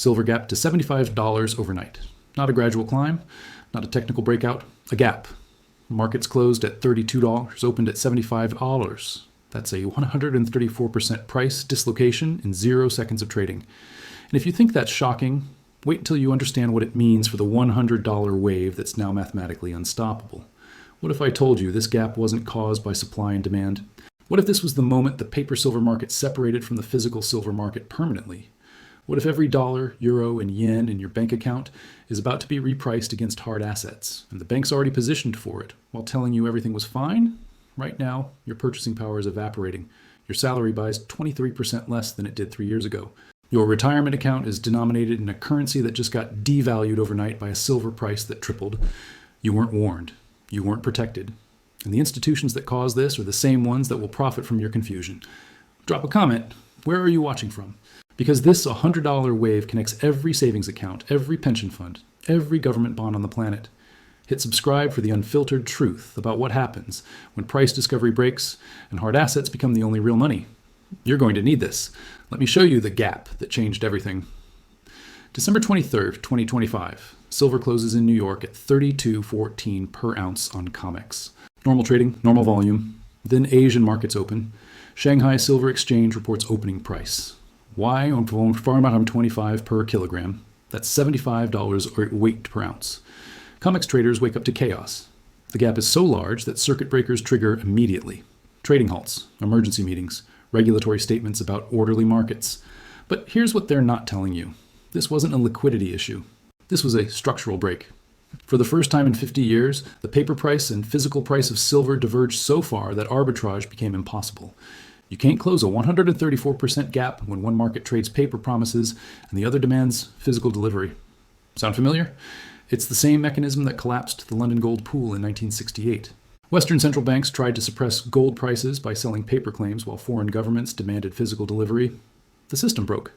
Silver gap to $75 overnight. Not a gradual climb, not a technical breakout, a gap. Markets closed at $32, opened at $75. That's a 134% price dislocation in 0 seconds of trading. And if you think that's shocking, wait until you understand what it means for the $100 wave that's now mathematically unstoppable. What if I told you this gap wasn't caused by supply and demand? What if this was the moment the paper silver market separated from the physical silver market permanently? What if every dollar, euro, and yen in your bank account is about to be repriced against hard assets, and the bank's already positioned for it, while telling you everything was fine? Right now, your purchasing power is evaporating. Your salary buys 23% less than it did 3 years ago. Your retirement account is denominated in a currency that just got devalued overnight by a silver price that tripled. You weren't warned. You weren't protected. And the institutions that cause this are the same ones that will profit from your confusion. Drop a comment. Where are you watching from? Because this $100 wave connects every savings account, every pension fund, every government bond on the planet. Hit subscribe for the unfiltered truth about what happens when price discovery breaks and hard assets become the only real money. You're going to need this. Let me show you the gap that changed everything. December 23rd, 2025. Silver closes in New York at $32.14 per ounce on COMEX. Normal trading, normal volume. Then Asian markets open. Shanghai Silver Exchange reports opening price. Why on farm 25 per kilogram? That's $75 weight per ounce. COMEX traders wake up to chaos. The gap is so large that circuit breakers trigger immediately. Trading halts, emergency meetings, regulatory statements about orderly markets. But here's what they're not telling you. This wasn't a liquidity issue. This was a structural break. For the first time in 50 years, the paper price and physical price of silver diverged so far that arbitrage became impossible. You can't close a 134% gap when one market trades paper promises and the other demands physical delivery. Sound familiar? It's the same mechanism that collapsed the London gold pool in 1968. Western central banks tried to suppress gold prices by selling paper claims while foreign governments demanded physical delivery. The system broke.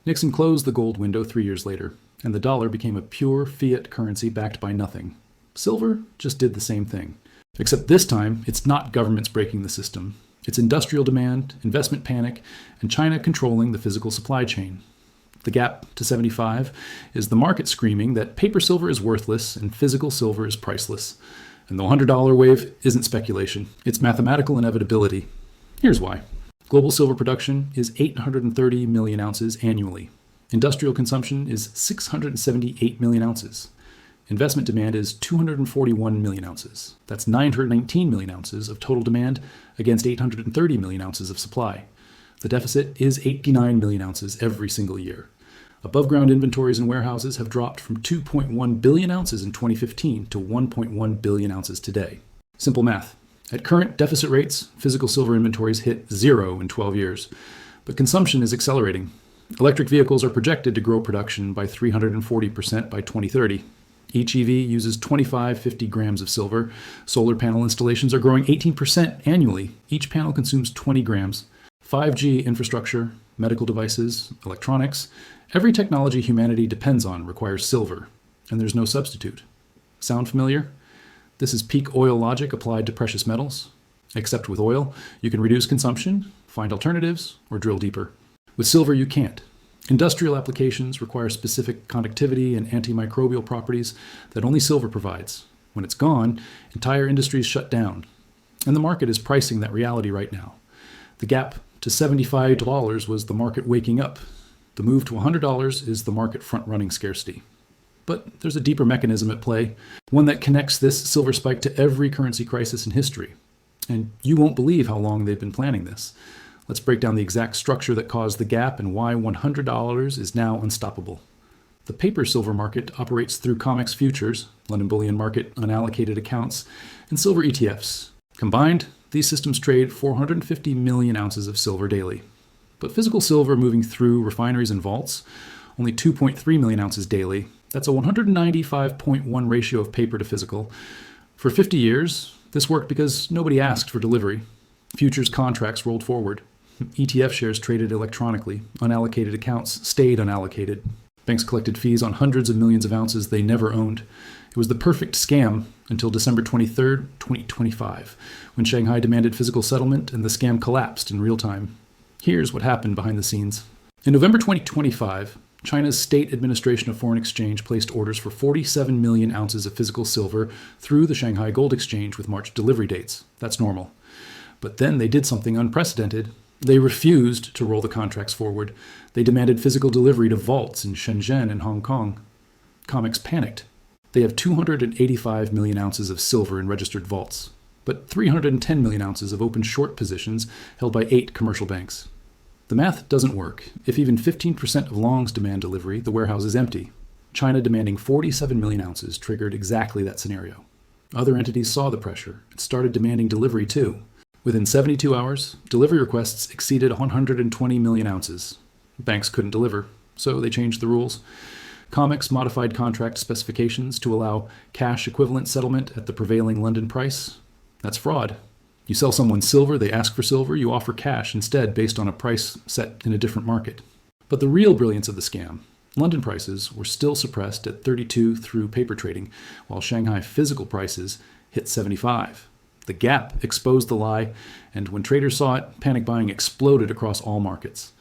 Nixon closed the gold window 3 years later, and the dollar became a pure fiat currency backed by nothing. Silver just did the same thing. Except this time, it's not governments breaking the system. It's industrial demand, investment panic, and China controlling the physical supply chain. The gap to 75 is the market screaming that paper silver is worthless and physical silver is priceless. And the $100 wave isn't speculation. It's mathematical inevitability. Here's why. Global silver production is 830 million ounces annually. Industrial consumption is 678 million ounces. Investment demand is 241 million ounces. That's 919 million ounces of total demand against 830 million ounces of supply. The deficit is 89 million ounces every single year. Above-ground inventories in warehouses have dropped from 2.1 billion ounces in 2015 to 1.1 billion ounces today. Simple math. At current deficit rates, physical silver inventories hit 0 in 12 years. But consumption is accelerating. Electric vehicles are projected to grow production by 340% by 2030. Each EV uses 50 grams of silver. Solar panel installations are growing 18% annually. Each panel consumes 20 grams. 5G infrastructure, medical devices, electronics, every technology humanity depends on requires silver, and there's no substitute. Sound familiar? This is peak oil logic applied to precious metals. Except with oil, you can reduce consumption, find alternatives, or drill deeper. With silver, you can't. Industrial applications require specific conductivity and antimicrobial properties that only silver provides. When it's gone, entire industries shut down. And the market is pricing that reality right now. The gap to $75 was the market waking up. The move to $100 is the market front-running scarcity. But there's a deeper mechanism at play, one that connects this silver spike to every currency crisis in history. And you won't believe how long they've been planning this. Let's break down the exact structure that caused the gap and why $100 is now unstoppable. The paper silver market operates through COMEX futures, London bullion market unallocated accounts, and silver ETFs. Combined, these systems trade 450 million ounces of silver daily. But physical silver moving through refineries and vaults, only 2.3 million ounces daily. That's a 195.1 ratio of paper to physical. For 50 years, this worked because nobody asked for delivery. Futures contracts rolled forward. ETF shares traded electronically. Unallocated accounts stayed unallocated. Banks collected fees on hundreds of millions of ounces they never owned. It was the perfect scam until December 23rd, 2025, when Shanghai demanded physical settlement and the scam collapsed in real time. Here's what happened behind the scenes. In November 2025, China's State Administration of Foreign Exchange placed orders for 47 million ounces of physical silver through the Shanghai Gold Exchange with March delivery dates. That's normal. But then they did something unprecedented. They refused to roll the contracts forward. They demanded physical delivery to vaults in Shenzhen and Hong Kong. COMEX panicked. They have 285 million ounces of silver in registered vaults, but 310 million ounces of open short positions held by 8 commercial banks. The math doesn't work. If even 15% of longs demand delivery, the warehouse is empty. China demanding 47 million ounces triggered exactly that scenario. Other entities saw the pressure and started demanding delivery too. Within 72 hours, delivery requests exceeded 120 million ounces. Banks couldn't deliver, so they changed the rules. COMEX modified contract specifications to allow cash equivalent settlement at the prevailing London price. That's fraud. You sell someone silver, they ask for silver, you offer cash instead based on a price set in a different market. But the real brilliance of the scam, London prices were still suppressed at 32 through paper trading, while Shanghai physical prices hit 75. The gap exposed the lie, and when traders saw it, panic buying exploded across all markets.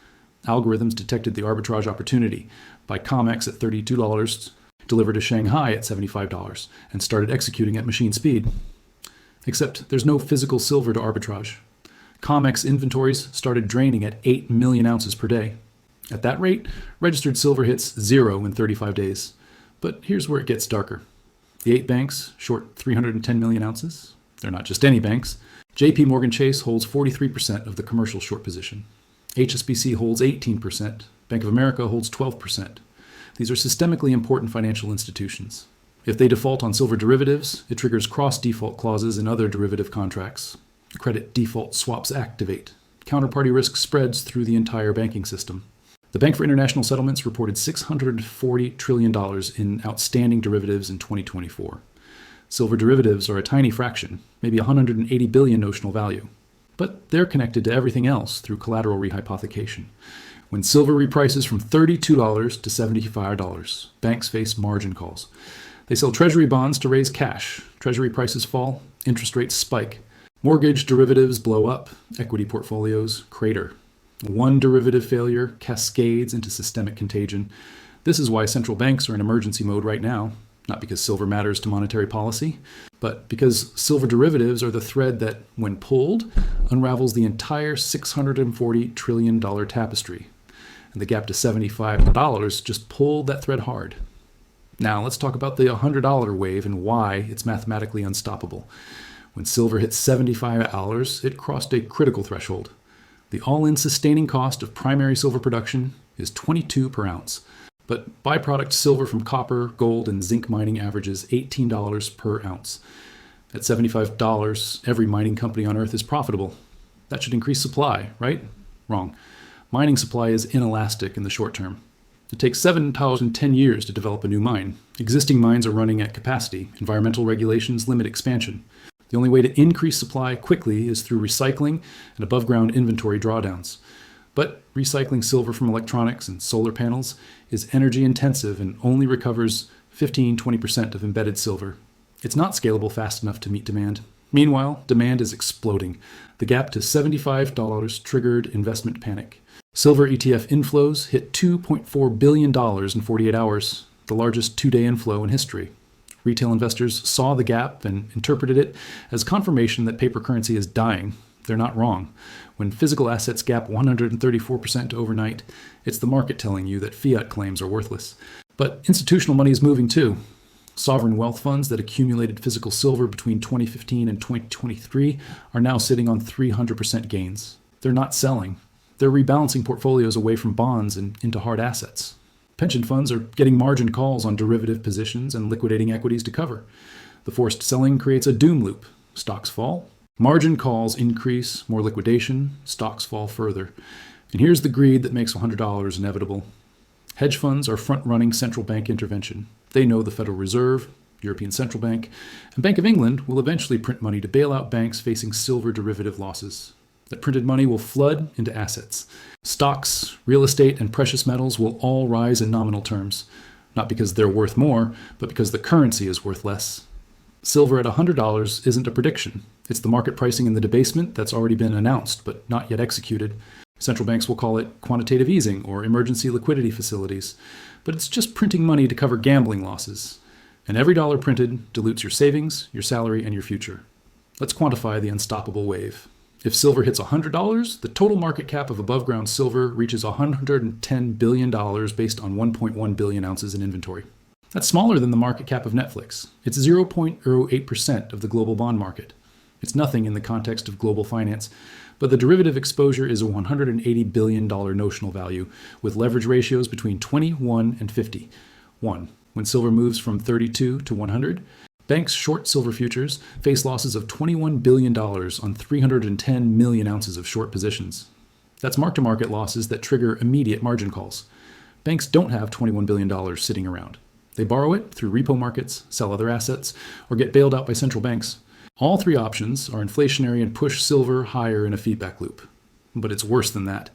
Algorithms detected the arbitrage opportunity by COMEX at $32, delivered to Shanghai at $75, and started executing at machine speed. Except there's no physical silver to arbitrage. COMEX inventories started draining at 8 million ounces per day. At that rate, registered silver hits 0 in 35 days. But here's where it gets darker. The 8 banks short 310 million ounces. They're not just any banks. JP Morgan Chase holds 43% of the commercial short position. HSBC holds 18%. Bank of America holds 12%. These are systemically important financial institutions. If they default on silver derivatives, it triggers cross-default clauses in other derivative contracts. Credit default swaps activate. Counterparty risk spreads through the entire banking system. The Bank for International Settlements reported $640 trillion in outstanding derivatives in 2024. Silver derivatives are a tiny fraction, maybe 180 billion notional value. But they're connected to everything else through collateral rehypothecation. When silver reprices from $32 to $75, banks face margin calls. They sell treasury bonds to raise cash. Treasury prices fall, interest rates spike. Mortgage derivatives blow up, equity portfolios crater. One derivative failure cascades into systemic contagion. This is why central banks are in emergency mode right now, not because silver matters to monetary policy, but because silver derivatives are the thread that, when pulled, unravels the entire $640 trillion tapestry. And the gap to $75 just pulled that thread hard. Now let's talk about the $100 wave and why it's mathematically unstoppable. When silver hit $75, it crossed a critical threshold. The all-in sustaining cost of primary silver production is $22 per ounce. But byproduct silver from copper, gold, and zinc mining averages $18 per ounce. At $75, every mining company on Earth is profitable. That should increase supply, right? Wrong. Mining supply is inelastic in the short term. It takes 7,010 years to develop a new mine. Existing mines are running at capacity. Environmental regulations limit expansion. The only way to increase supply quickly is through recycling and above-ground inventory drawdowns. But recycling silver from electronics and solar panels is energy intensive and only recovers 15-20% of embedded silver. It's not scalable fast enough to meet demand. Meanwhile, demand is exploding. The gap to $75 triggered investment panic. Silver ETF inflows hit $2.4 billion in 48 hours, the largest two-day inflow in history. Retail investors saw the gap and interpreted it as confirmation that paper currency is dying. They're not wrong. When physical assets gap 134% overnight, it's the market telling you that fiat claims are worthless. But institutional money is moving too. Sovereign wealth funds that accumulated physical silver between 2015 and 2023 are now sitting on 300% gains. They're not selling. They're rebalancing portfolios away from bonds and into hard assets. Pension funds are getting margin calls on derivative positions and liquidating equities to cover. The forced selling creates a doom loop. Stocks fall. Margin calls increase, more liquidation, stocks fall further. And here's the greed that makes $100 inevitable. Hedge funds are front-running central bank intervention. They know the Federal Reserve, European Central Bank, and Bank of England will eventually print money to bail out banks facing silver derivative losses. That printed money will flood into assets. Stocks, real estate, and precious metals will all rise in nominal terms, not because they're worth more, but because the currency is worth less. Silver at $100 isn't a prediction. It's the market pricing in the debasement that's already been announced but not yet executed. Central banks will call it quantitative easing or emergency liquidity facilities, but it's just printing money to cover gambling losses. And every dollar printed dilutes your savings, your salary, and your future. Let's quantify the unstoppable wave. If silver hits $100, the total market cap of above-ground silver reaches $110 billion based on 1.1 billion ounces in inventory. That's smaller than the market cap of Netflix. It's 0.08% of the global bond market. It's nothing in the context of global finance, but the derivative exposure is a $180 billion notional value, with leverage ratios between 21 and 50. 1. When silver moves from 32 to 100, banks short silver futures face losses of $21 billion on 310 million ounces of short positions. That's mark-to-market losses that trigger immediate margin calls. Banks don't have $21 billion sitting around. They borrow it through repo markets, sell other assets, or get bailed out by central banks. All three options are inflationary and push silver higher in a feedback loop. But it's worse than that.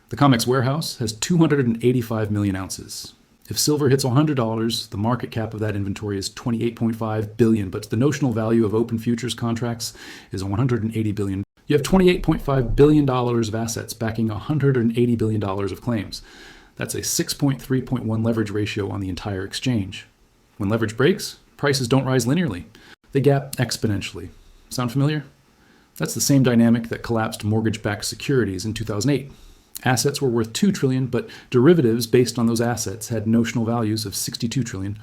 The COMEX warehouse has 285 million ounces. If silver hits $100, the market cap of that inventory is $28.5 billion, but the notional value of open futures contracts is $180 billion. You have $28.5 billion of assets backing $180 billion of claims. That's a 6.3.1 leverage ratio on the entire exchange. When leverage breaks, prices don't rise linearly. They gap exponentially. Sound familiar? That's the same dynamic that collapsed mortgage-backed securities in 2008. Assets were worth $2 trillion, but derivatives based on those assets had notional values of $62 trillion.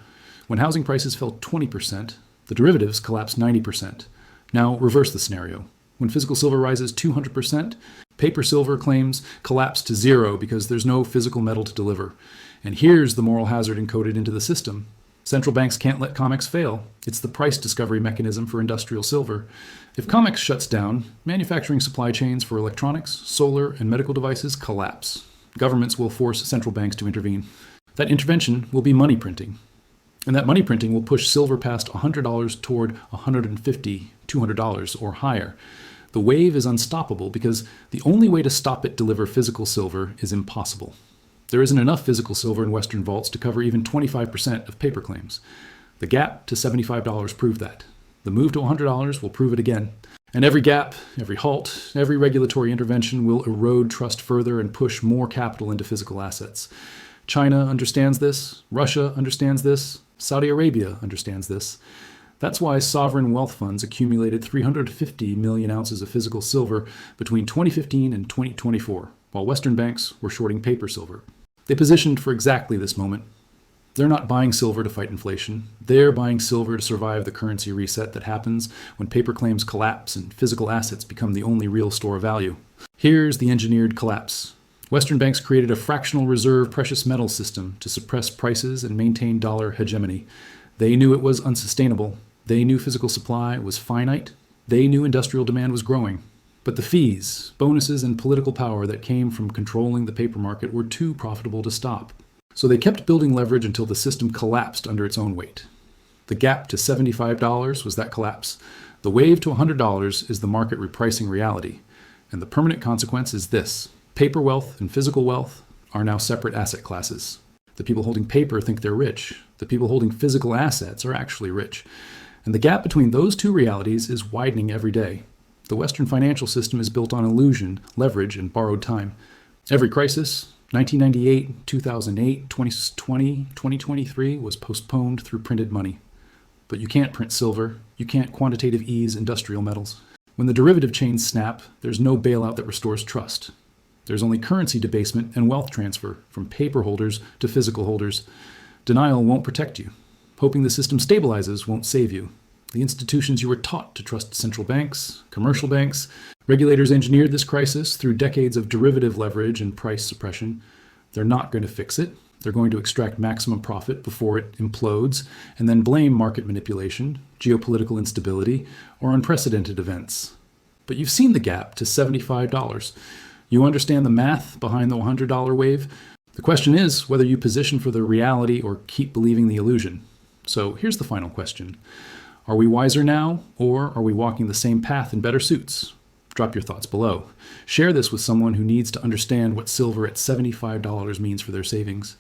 When housing prices fell 20%, the derivatives collapsed 90%. Now reverse the scenario. When physical silver rises 200%, paper silver claims collapse to zero because there's no physical metal to deliver. And here's the moral hazard encoded into the system. Central banks can't let COMEX fail. It's the price discovery mechanism for industrial silver. If COMEX shuts down, manufacturing supply chains for electronics, solar, and medical devices collapse. Governments will force central banks to intervene. That intervention will be money printing. And that money printing will push silver past $100 toward $150, $200 or higher. The wave is unstoppable because the only way to stop it deliver physical silver is impossible. There isn't enough physical silver in Western vaults to cover even 25% of paper claims. The gap to $75 proved that. The move to $100 will prove it again. And every gap, every halt, every regulatory intervention will erode trust further and push more capital into physical assets. China understands this. Russia understands this. Saudi Arabia understands this. That's why sovereign wealth funds accumulated 350 million ounces of physical silver between 2015 and 2024, while Western banks were shorting paper silver. They positioned for exactly this moment. They're not buying silver to fight inflation. They're buying silver to survive the currency reset that happens when paper claims collapse and physical assets become the only real store of value. Here's the engineered collapse. Western banks created a fractional reserve precious metal system to suppress prices and maintain dollar hegemony. They knew it was unsustainable. They knew physical supply was finite. They knew industrial demand was growing. But the fees, bonuses, and political power that came from controlling the paper market were too profitable to stop. So they kept building leverage until the system collapsed under its own weight. The gap to $75 was that collapse. The wave to $100 is the market repricing reality. And the permanent consequence is this. Paper wealth and physical wealth are now separate asset classes. The people holding paper think they're rich. The people holding physical assets are actually rich. And the gap between those two realities is widening every day. The Western financial system is built on illusion, leverage, and borrowed time. Every crisis, 1998, 2008, 2020, 2023, was postponed through printed money. But you can't print silver. You can't quantitative ease industrial metals. When the derivative chains snap, there's no bailout that restores trust. There's only currency debasement and wealth transfer from paper holders to physical holders. Denial won't protect you. Hoping the system stabilizes won't save you. The institutions you were taught to trust, central banks, commercial banks, regulators engineered this crisis through decades of derivative leverage and price suppression. They're not going to fix it. They're going to extract maximum profit before it implodes and then blame market manipulation, geopolitical instability, or unprecedented events. But you've seen the gap to $75. You understand the math behind the $100 wave. The question is whether you position for the reality or keep believing the illusion. So here's the final question. Are we wiser now, or are we walking the same path in better suits? Drop your thoughts below. Share this with someone who needs to understand what silver at $75 means for their savings.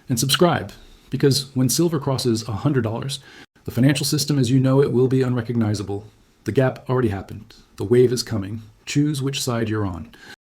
And subscribe, because when silver crosses $100, the financial system as you know it will be unrecognizable. The gap already happened. The wave is coming. Choose which side you're on.